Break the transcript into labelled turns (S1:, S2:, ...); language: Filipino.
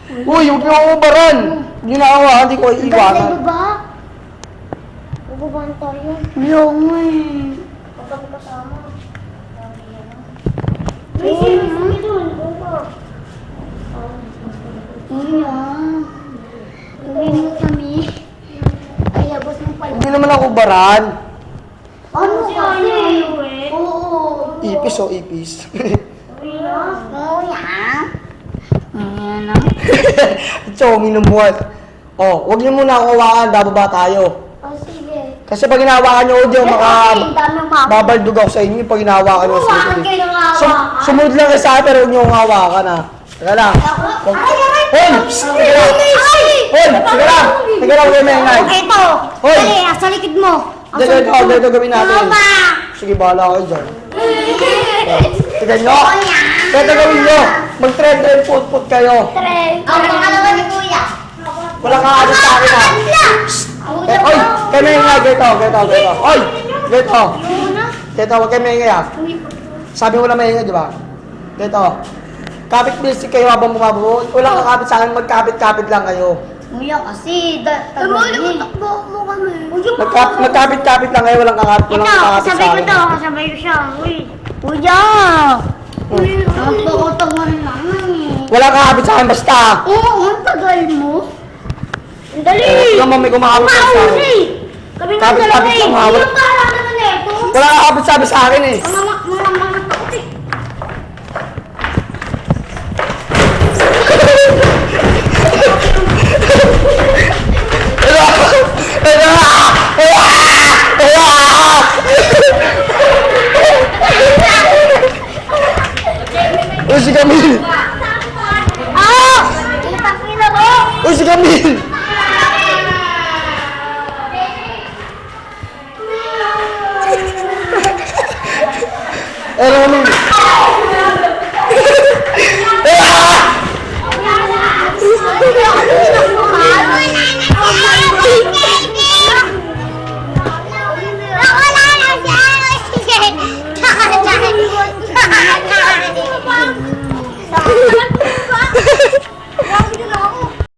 S1: Uy, huwag niyo ako ubaran. Hindi na ako, hindi ko iiwanan.
S2: Baba. Bubabaan tayo.
S3: Ayaw mo eh.
S2: Kapag kasama. May sino doon.
S3: Gawin mo kami.
S2: Ay, abos mo pala.
S1: Hindi naman ako ubaran.
S2: Ano kasi?
S3: eh?
S2: Oo.
S1: Ipis o ipis.
S3: Kuya. Ayan na.
S1: Chomi ng buwan. Oh, huwag niyo muna ako hawakan, bababa tayo.
S2: Oh, sige.
S1: Kasi pag hinahawakan niyo audio,
S2: Dami mga.
S1: babaldog ako sa inyo pag hinahawakan niyo sa
S2: Huwag
S1: inyo.
S2: kayo nga.
S1: Sumunod lang kayo sa akin, pero huwag niyo akong hawakan ha. Teka lang. Hoy! Teka lang! Hoy! Teka lang! Teka lang, huwag may ingay.
S3: Ito.
S1: Hoy!
S3: Dali, nasa likod mo.
S1: Dito gawin natin. Sige, bahala kayo dyan. Tignan nyo! Ito gawin nyo! Mag-trend and put kayo.
S2: Ang pangalawa ni Kuya.
S1: Walang kaalis sa akin ha. Hoy! Kayo may ingay, gito. Hoy! Gito. Gito, huwag kayo may ingay ha. Sabi mo lang may ingay, di ba? Gito. Kapit bisig kayo habang bumabuo. Walang kakapit sa akin, magkapit-kapit lang kayo.
S3: Kuya kasi,
S2: Tagalin. Mo kami.
S1: Magkapit-kapit lang kayo, walang kakapit
S3: Ito,
S1: sa
S3: kasabay ko
S1: akin.
S3: to, kasabay ko siya. Uy. Kuya! Napakatagal naman eh.
S1: Walang kakapit sa akin, basta.
S3: Oo, ang tagal mo.
S2: Dali.
S1: Yung mami kumakapit sa akin.
S2: Kami nga
S1: Kapit-kapit
S2: dalawa eh.
S1: lang, hawak.
S2: Yung para naman eh. Kung
S1: Walang kakapit sabi sa akin eh.
S2: mga takot eh.
S1: Uy, si Camille!
S2: Ipakita mo.
S1: Uy, si Camille! Eh, Camille!